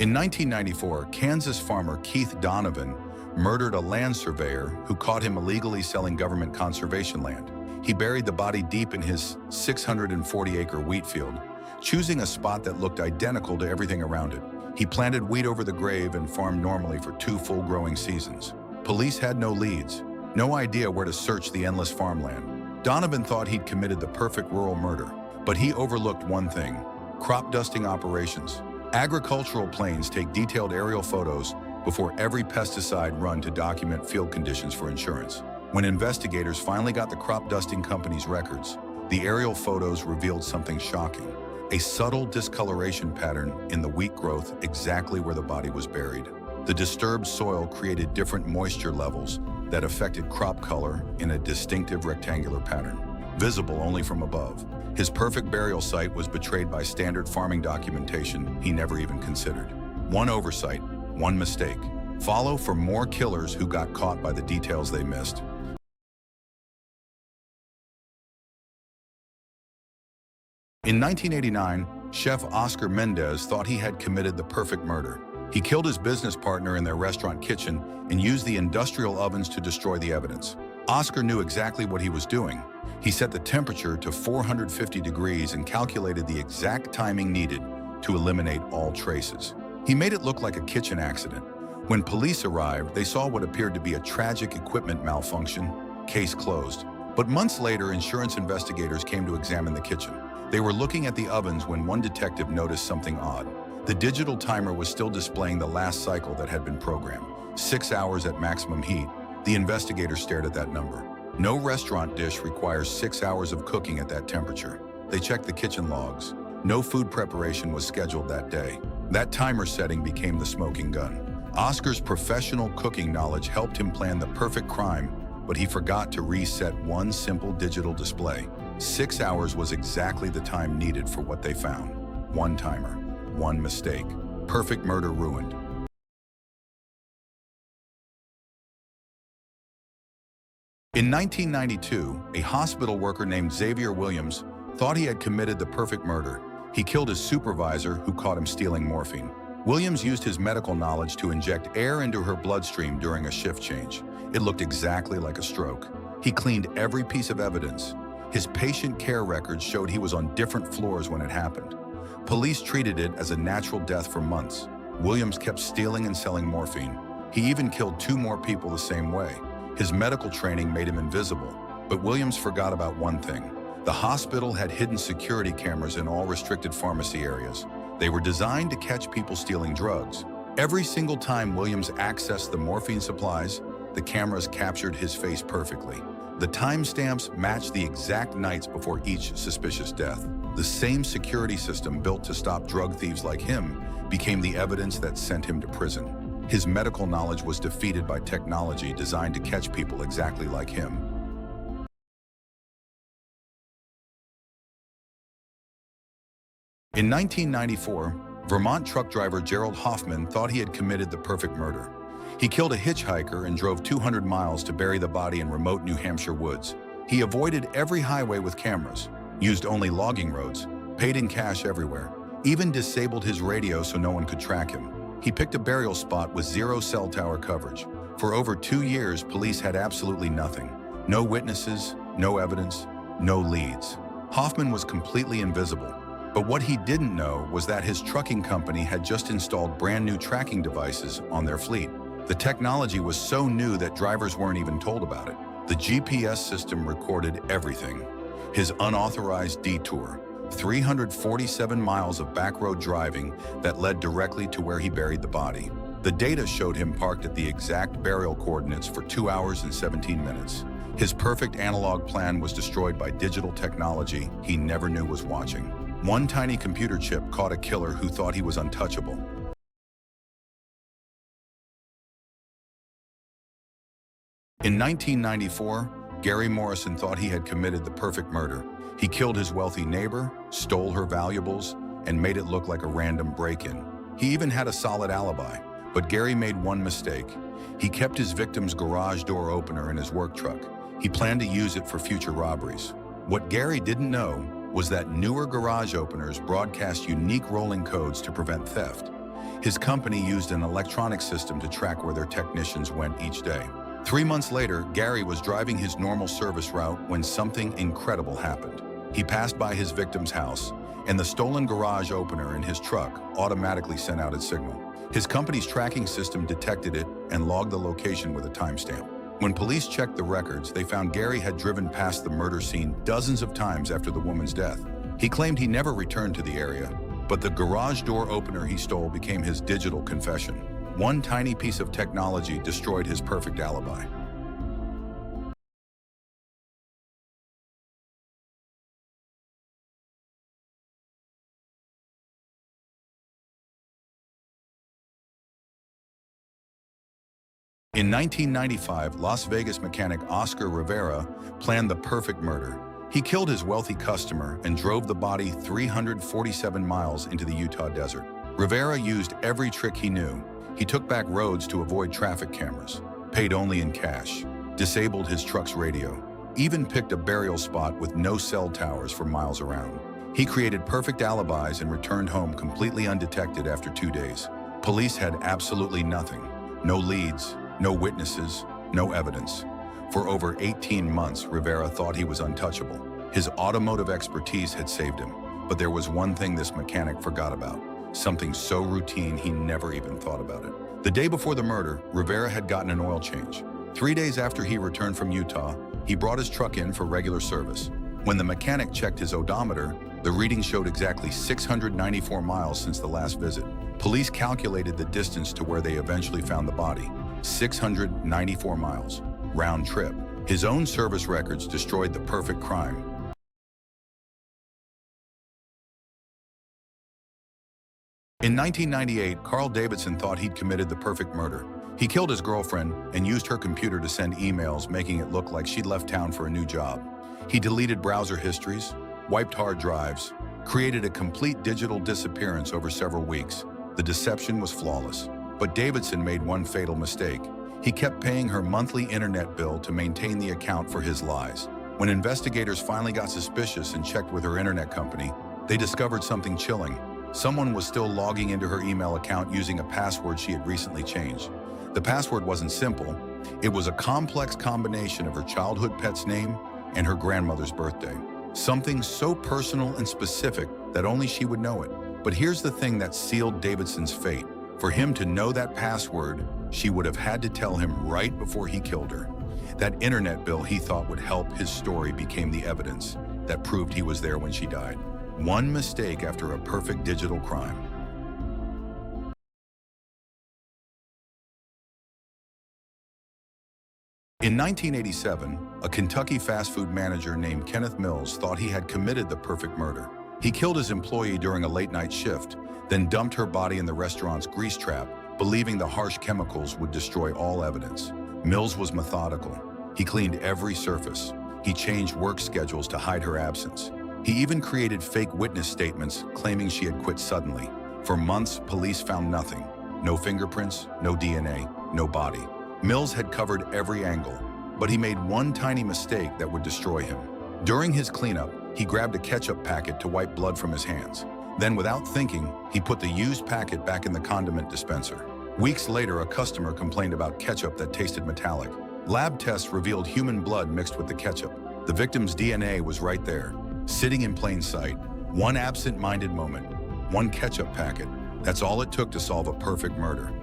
In 1994, Kansas farmer Keith Donovan murdered a land surveyor who caught him illegally selling government conservation land. He buried the body deep in his 640-acre wheat field, choosing a spot that looked identical to everything around it. He planted wheat over the grave and farmed normally for 2 full growing seasons. Police had no leads, no idea where to search the endless farmland. Donovan thought he'd committed the perfect rural murder, but he overlooked one thing: crop dusting operations. Agricultural planes take detailed aerial photos before every pesticide run to document field conditions for insurance. When investigators finally got the crop dusting company's records, the aerial photos revealed something shocking: a subtle discoloration pattern in the wheat growth exactly where the body was buried. The disturbed soil created different moisture levels that affected crop color in a distinctive rectangular pattern, visible only from above. His perfect burial site was betrayed by standard farming documentation he never even considered. One oversight, one mistake. Follow for more killers who got caught by the details they missed. In 1989, chef Oscar Mendez thought he had committed the perfect murder. He killed his business partner in their restaurant kitchen and used the industrial ovens to destroy the evidence. Oscar knew exactly what he was doing. He set the temperature to 450 degrees and calculated the exact timing needed to eliminate all traces. He made it look like a kitchen accident. When police arrived, they saw what appeared to be a tragic equipment malfunction. Case closed. But months later, insurance investigators came to examine the kitchen. They were looking at the ovens when one detective noticed something odd. The digital timer was still displaying the last cycle that had been programmed. 6 hours at maximum heat. The investigators stared at that number. No restaurant dish requires 6 hours of cooking at that temperature. They checked the kitchen logs. No food preparation was scheduled that day. That timer setting became the smoking gun. Oscar's professional cooking knowledge helped him plan the perfect crime, but he forgot to reset one simple digital display. 6 hours was exactly the time needed for what they found. One timer, one mistake. Perfect murder ruined. In 1992, a hospital worker named Xavier Williams thought he had committed the perfect murder. He killed his supervisor, who caught him stealing morphine. Williams used his medical knowledge to inject air into her bloodstream during a shift change. It looked exactly like a stroke. He cleaned every piece of evidence. His patient care records showed he was on different floors when it happened. Police treated it as a natural death for months. Williams kept stealing and selling morphine. He even killed 2 more people the same way. His medical training made him invisible, but Williams forgot about one thing. The hospital had hidden security cameras in all restricted pharmacy areas. They were designed to catch people stealing drugs. Every single time Williams accessed the morphine supplies, the cameras captured his face perfectly. The timestamps matched the exact nights before each suspicious death. The same security system built to stop drug thieves like him became the evidence that sent him to prison. His medical knowledge was defeated by technology designed to catch people exactly like him. In 1994, Vermont truck driver Gerald Hoffman thought he had committed the perfect murder. He killed a hitchhiker and drove 200 miles to bury the body in remote New Hampshire woods. He avoided every highway with cameras, used only logging roads, paid in cash everywhere, even disabled his radio so no one could track him. He picked a burial spot with 0 cell tower coverage. For over 2 years, police had absolutely nothing. No witnesses, no evidence, no leads. Hoffman was completely invisible. But what he didn't know was that his trucking company had just installed brand new tracking devices on their fleet. The technology was so new that drivers weren't even told about it. The GPS system recorded everything. His unauthorized detour, 347 miles of backroad driving that led directly to where he buried the body. The data showed him parked at the exact burial coordinates for 2 hours and 17 minutes. His perfect analog plan was destroyed by digital technology he never knew was watching. One tiny computer chip caught a killer who thought he was untouchable. In 1994, Gary Morrison thought he had committed the perfect murder. He killed his wealthy neighbor, stole her valuables, and made it look like a random break-in. He even had a solid alibi, but Gary made one mistake. He kept his victim's garage door opener in his work truck. He planned to use it for future robberies. What Gary didn't know was that newer garage openers broadcast unique rolling codes to prevent theft. His company used an electronic system to track where their technicians went each day. 3 months later, Gary was driving his normal service route when something incredible happened. He passed by his victim's house, and the stolen garage opener in his truck automatically sent out its signal. His company's tracking system detected it and logged the location with a timestamp. When police checked the records, they found Gary had driven past the murder scene dozens of times after the woman's death. He claimed he never returned to the area, but the garage door opener he stole became his digital confession. One tiny piece of technology destroyed his perfect alibi. In 1995, Las Vegas mechanic Oscar Rivera planned the perfect murder. He killed his wealthy customer and drove the body 347 miles into the Utah desert. Rivera used every trick he knew. He took back roads to avoid traffic cameras, paid only in cash, disabled his truck's radio, even picked a burial spot with no cell towers for miles around. He created perfect alibis and returned home completely undetected after 2 days. Police had absolutely nothing. No leads, no witnesses, no evidence. For over 18 months, Rivera thought he was untouchable. His automotive expertise had saved him. But there was one thing this mechanic forgot about. Something so routine he never even thought about it. The day before the murder, Rivera had gotten an oil change. 3 days after he returned from Utah, he brought his truck in for regular service. When the mechanic checked his odometer, the reading showed exactly 694 miles since the last visit. Police calculated the distance to where they eventually found the body. 694 miles, round trip. His own service records destroyed the perfect crime. In 1998, Carl Davidson thought he'd committed the perfect murder. He killed his girlfriend and used her computer to send emails, making it look like she'd left town for a new job. He deleted browser histories, wiped hard drives, created a complete digital disappearance over several weeks. The deception was flawless. But Davidson made one fatal mistake. He kept paying her monthly internet bill to maintain the account for his lies. When investigators finally got suspicious and checked with her internet company, they discovered something chilling. Someone was still logging into her email account using a password she had recently changed. The password wasn't simple. It was a complex combination of her childhood pet's name and her grandmother's birthday. Something so personal and specific that only she would know it. But here's the thing that sealed Davidson's fate. For him to know that password, she would have had to tell him right before he killed her. That internet bill he thought would help his story became the evidence that proved he was there when she died. One mistake after a perfect digital crime. In 1987, a Kentucky fast food manager named Kenneth Mills thought he had committed the perfect murder. He killed his employee during a late-night shift, then dumped her body in the restaurant's grease trap, believing the harsh chemicals would destroy all evidence. Mills was methodical. He cleaned every surface. He changed work schedules to hide her absence. He even created fake witness statements claiming she had quit suddenly. For months, police found nothing. No fingerprints, no DNA, no body. Mills had covered every angle, but he made one tiny mistake that would destroy him. During his cleanup, he grabbed a ketchup packet to wipe blood from his hands. Then, without thinking, he put the used packet back in the condiment dispenser. Weeks later, a customer complained about ketchup that tasted metallic. Lab tests revealed human blood mixed with the ketchup. The victim's DNA was right there, sitting in plain sight. One absent-minded moment, one ketchup packet. That's all it took to solve a perfect murder.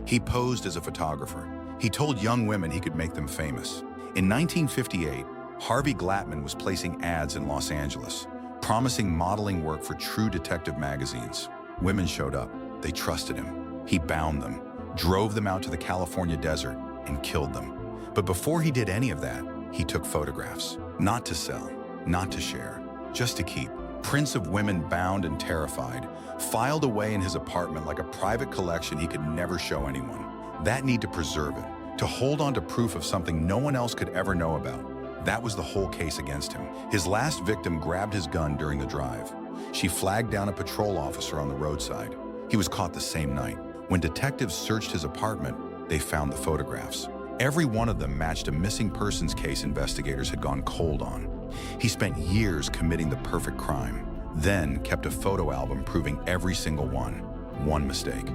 He posed as a photographer. He told young women he could make them famous. In 1958, Harvey Glattman was placing ads in Los Angeles, promising modeling work for True Detective magazines. Women showed up. They trusted him. He bound them, drove them out to the California desert, and killed them. But before he did any of that, he took photographs. Not to sell, not to share, just to keep. Prints of women bound and terrified, filed away in his apartment like a private collection he could never show anyone. That need to preserve it, to hold on to proof of something no one else could ever know about. That was the whole case against him. His last victim grabbed his gun during the drive. She flagged down a patrol officer on the roadside. He was caught the same night. When detectives searched his apartment, they found the photographs. Every one of them matched a missing persons case investigators had gone cold on. He spent years committing the perfect crime, then kept a photo album proving every single one. One mistake.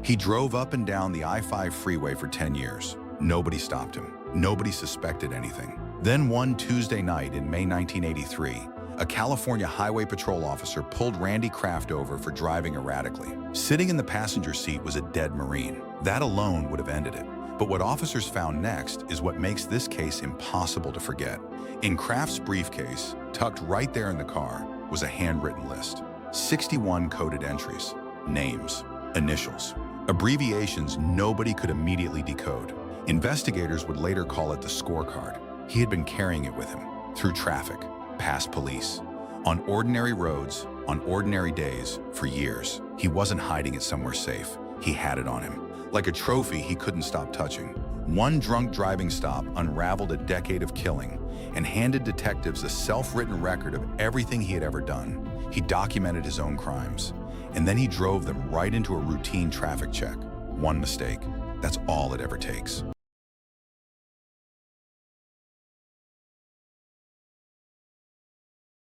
He drove up and down the I-5 freeway for 10 years. Nobody stopped him. Nobody suspected anything. Then one Tuesday night in May 1983, a California Highway Patrol officer pulled Randy Kraft over for driving erratically. Sitting in the passenger seat was a dead Marine. That alone would have ended it. But what officers found next is what makes this case impossible to forget. In Kraft's briefcase, tucked right there in the car, was a handwritten list. 61 coded entries, names, initials, abbreviations nobody could immediately decode. Investigators would later call it the scorecard. He had been carrying it with him, through traffic, past police, on ordinary roads, on ordinary days, for years. He wasn't hiding it somewhere safe. He had it on him. Like a trophy he couldn't stop touching. One drunk driving stop unraveled a decade of killing and handed detectives a self-written record of everything he had ever done. He documented his own crimes, and then he drove them right into a routine traffic check. One mistake. That's all it ever takes.